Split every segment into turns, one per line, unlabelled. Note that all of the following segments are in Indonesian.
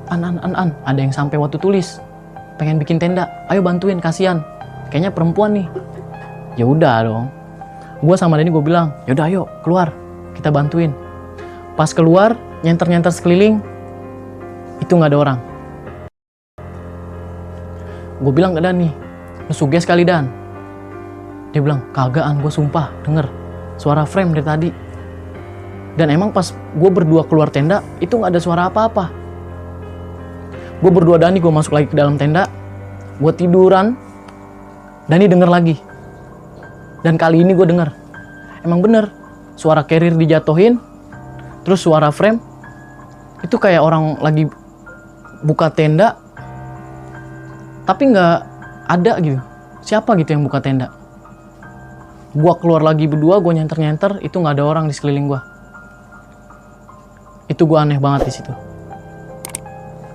An, ada yang sampai waktu tulis pengen bikin tenda, ayo bantuin, kasihan, kayaknya perempuan nih. Ya udah dong, gue sama Dani gue bilang, yaudah ayo keluar, kita bantuin. Pas keluar, nyenter sekeliling, itu nggak ada orang. Gue bilang ke Dani, lu suges kali Dan. Dia bilang, kagaan, gue sumpah denger suara frame dari tadi. Dan emang pas gue berdua keluar tenda, itu nggak ada suara apa-apa. Gue berdua Dani, gue masuk lagi ke dalam tenda, gue tiduran, Dani denger lagi. Dan kali ini gue denger, emang bener, suara carrier dijatuhin, terus suara frame, itu kayak orang lagi buka tenda, tapi nggak ada gitu. Siapa gitu yang buka tenda? Gue keluar lagi berdua, gue nyenter, itu nggak ada orang di sekeliling gue. Itu gue aneh banget di situ.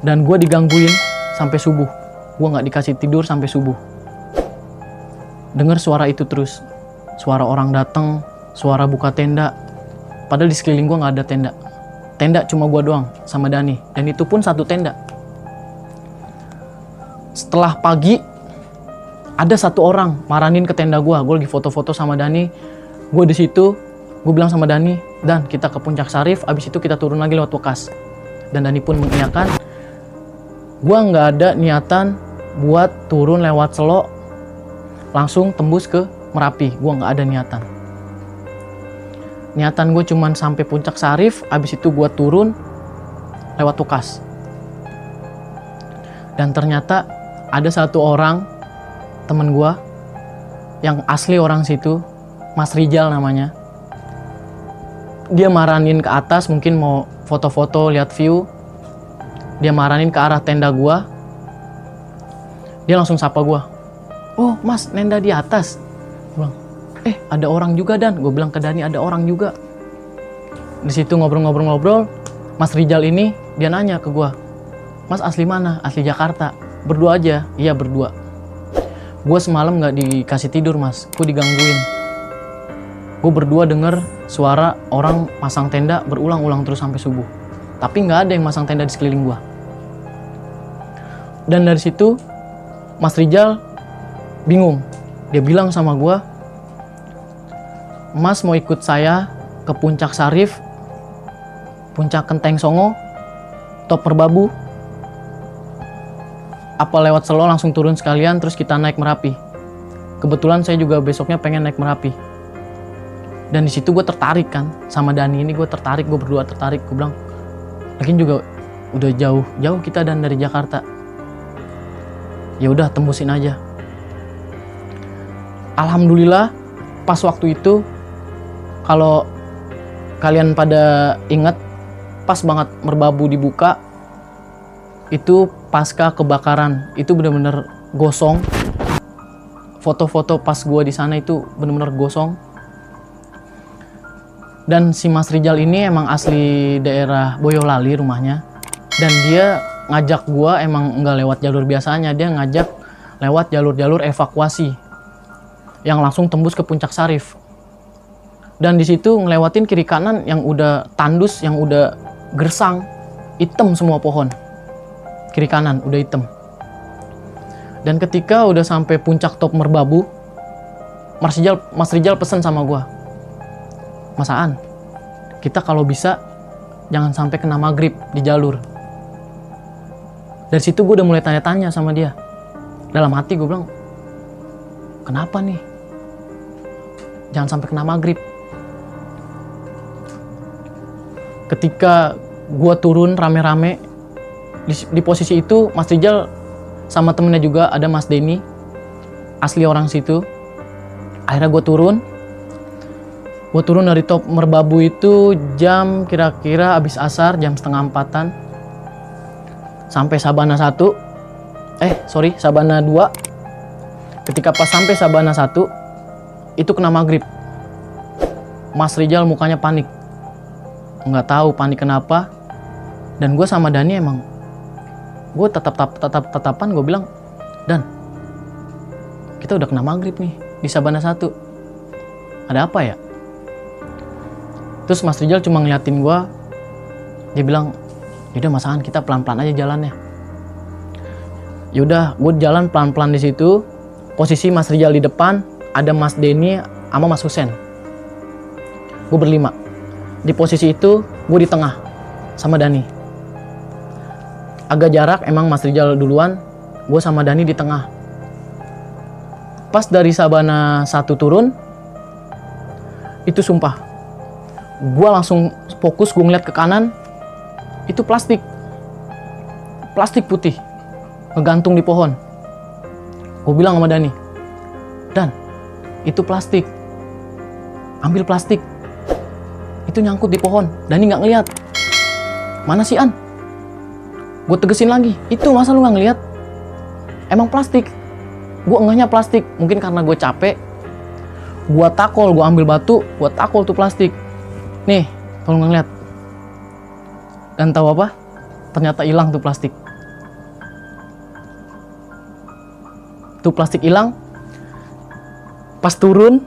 Dan gue digangguin sampai subuh. Gue nggak dikasih tidur sampai subuh. Dengar suara itu terus, suara orang datang, suara buka tenda. Padahal di sekeliling gue nggak ada tenda. Tenda cuma gue doang sama Dani, dan itu pun satu tenda. Setelah pagi, ada satu orang maranin ke tenda gue. Gue lagi foto-foto sama Dani. Gue di situ, gue bilang sama Dani, Dan kita ke Puncak Sarif, abis itu kita turun lagi lewat Wekas. Dan Dani pun mengiyakan. Gue nggak ada niatan buat turun lewat Selo langsung tembus ke Merapi. Gue nggak ada niatan. Niatan gue cuman sampai Puncak Sarif, abis itu gue turun lewat Wekas. Dan ternyata ada satu orang temen gue yang asli orang situ, Mas Rijal namanya. Dia maranin ke atas, mungkin mau foto-foto, lihat view. Dia maranin ke arah tenda gue. Dia langsung sapa gue, oh mas, nenda di atas. Gue bilang, ada orang juga Dan. Gue bilang ke Dani, ada orang juga. Di situ ngobrol-ngobrol, Mas Rijal ini dia nanya ke gue, Mas asli mana? Asli Jakarta. Berdua aja? Iya berdua. Gue semalam gak dikasih tidur mas, gue digangguin. Gue berdua denger suara orang masang tenda berulang-ulang terus sampai subuh. Tapi gak ada yang masang tenda di sekeliling gue. Dan dari situ Mas Rijal bingung. Dia bilang sama gue, Mas mau ikut saya ke Puncak Sarif, Puncak Kenteng Songo, Top Merbabu, apa lewat Selo langsung turun sekalian terus kita naik Merapi. Kebetulan saya juga besoknya pengen naik Merapi. Dan di situ gue tertarik kan sama Dani ini, gue tertarik, gue berdua tertarik. Gue bilang, lagian juga udah jauh kita Dan dari Jakarta. Ya udah tembusin aja. Alhamdulillah pas waktu itu, kalau kalian pada ingat, pas banget Merbabu dibuka, itu pasca kebakaran, itu bener-bener gosong. Foto-foto pas gua di sana itu bener-bener gosong. Dan si Mas Rijal ini emang asli daerah Boyolali rumahnya. Dan dia ngajak gua emang nggak lewat jalur biasanya, dia ngajak lewat jalur-jalur evakuasi yang langsung tembus ke Puncak Sarif. Dan di situ ngelewatin kiri kanan yang udah tandus, yang udah gersang, hitam semua pohon. Kiri kanan udah hitam. Dan ketika udah sampai puncak Top Merbabu, Mas Rijal pesen sama gua, Mas Aan, kita kalau bisa jangan sampai kena maghrib di jalur. Dari situ gue udah mulai tanya-tanya sama dia. Dalam hati gue bilang, kenapa nih? Jangan sampai kena maghrib. Ketika gue turun rame-rame, di posisi itu Mas Rijal sama temennya juga ada Mas Denny, asli orang situ. Akhirnya gue turun dari Top Merbabu itu jam kira-kira abis asar, jam 3:30-an. Sampai Sabana 1, Sabana 2. Ketika pas sampai Sabana 1, itu kena maghrib. Mas Rijal mukanya panik. Nggak tahu panik kenapa. Dan gue sama Dani emang, gue tetapan gue bilang, Dan, kita udah kena maghrib nih di Sabana 1. Ada apa ya? Terus Mas Rijal cuma ngeliatin gue. Dia bilang, Yaudah Mas Aan, kita pelan-pelan aja jalannya. Yaudah, gue jalan pelan-pelan di situ. Posisi Mas Rijal di depan, ada Mas Denny sama Mas Husen. Gue berlima. Di posisi itu, gue di tengah sama Dani. Agak jarak, emang Mas Rijal duluan, gue sama Dani di tengah. Pas dari Sabana 1 turun, itu sumpah, gue langsung fokus, gue ngeliat ke kanan, itu plastik putih ngegantung di pohon. Gue bilang sama Dani, Dan, itu plastik, ambil plastik, itu nyangkut di pohon. Dani nggak ngeliat. Mana sih An? Gue tegesin lagi, itu masa lu nggak ngeliat? Emang plastik. Gue enggaknya plastik, mungkin karena gue capek. Gue takol, gue ambil batu, gue takol tuh plastik. Nih, kalau nggak ngeliat. Dan tahu apa? Ternyata hilang tuh plastik. Tuh plastik hilang. Pas turun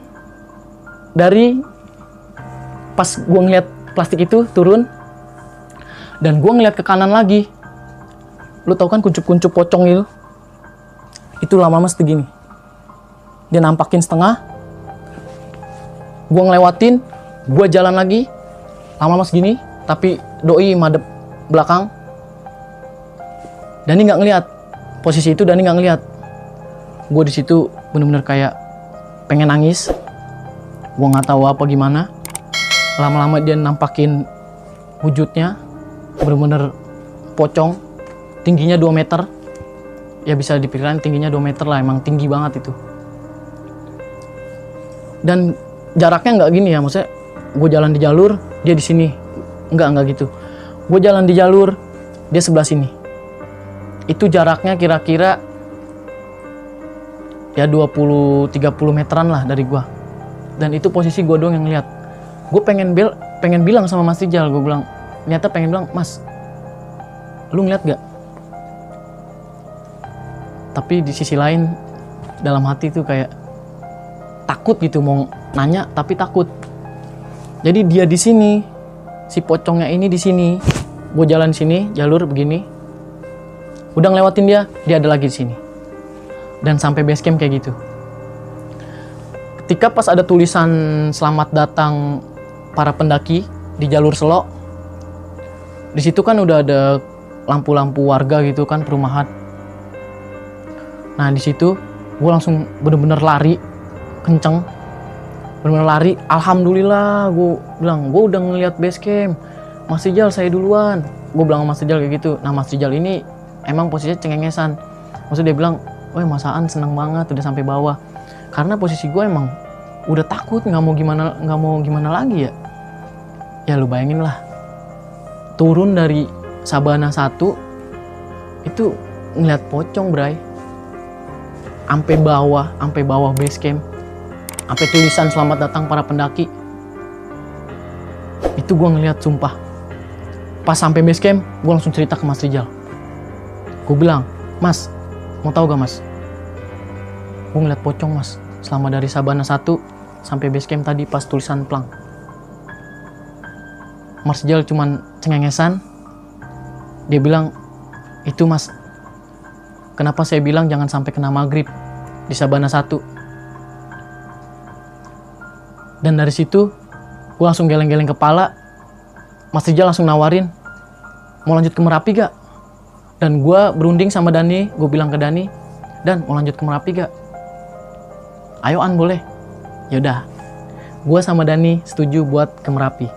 dari, pas gue ngeliat plastik itu turun, dan gue ngeliat ke kanan lagi. Lu tau kan kuncup-kuncup pocong itu lama-lama segini. Dia nampakin setengah, gue ngelewatin, gue jalan lagi, lama-lama segini, tapi doi madep belakang. Dani nggak ngeliat, posisi itu Dani nggak ngeliat. Gue di situ bener-bener kayak pengen nangis. Gue nggak tahu apa gimana. Lama-lama dia nampakin wujudnya, bener-bener pocong, tingginya 2 meter. Ya bisa dipikirkan tingginya 2 meter lah, emang tinggi banget itu. Dan jaraknya nggak gini ya, maksudnya gue jalan di jalur, dia di sini. Enggak gitu. Gue jalan di jalur, dia sebelah sini. Itu jaraknya kira-kira ya 20-30 meteran lah dari gue. Dan itu posisi gue doang yang ngeliat. Gue pengen bilang sama Mas Rijal, gue bilang, ternyata pengen bilang, Mas, lu ngeliat gak? Tapi di sisi lain, dalam hati tuh kayak takut gitu, mau nanya tapi takut. Jadi dia di sini, si pocongnya ini di sini. Gue jalan sini, jalur begini. Udah ngelewatin dia ada lagi di sini. Dan sampai base camp kayak gitu. Ketika pas ada tulisan selamat datang para pendaki di jalur Selok, di situ kan udah ada lampu-lampu warga gitu kan, perumahan. Nah di situ gue langsung bener-bener lari kenceng, bener-bener lari. Alhamdulillah, gue bilang, gue udah ngeliat base camp. Mas Rijal, saya duluan. Gue bilang sama Mas Rijal kayak gitu. Nah Mas Rijal ini emang posisinya cengengesan. Maksudnya dia bilang, woi Mas Aan seneng banget udah sampai bawah. Karena posisi gue emang udah takut, nggak mau gimana lagi ya. Ya lu bayangin lah, turun dari Sabana 1 itu ngeliat pocong, bray. Sampai bawah base camp, sampai tulisan selamat datang para pendaki. Itu gue ngeliat sumpah. Pas sampai base camp, gue langsung cerita ke Mas Rijal. Gue bilang, Mas, mau tahu gak Mas? Gue ngeliat pocong Mas, selama dari Sabana 1 sampai base camp tadi pas tulisan plang. Mas Rijal cuman cengengesan. Dia bilang, itu Mas, kenapa saya bilang jangan sampai kena maghrib di Sabana 1. Dan dari situ, gue langsung geleng-geleng kepala. Mas Rijal langsung nawarin, mau lanjut ke Merapi gak? Dan gue berunding sama Dani, gue bilang ke Dani, Dan mau lanjut ke Merapi gak? Ayo An, boleh. Yaudah, gue sama Dani setuju buat ke Merapi.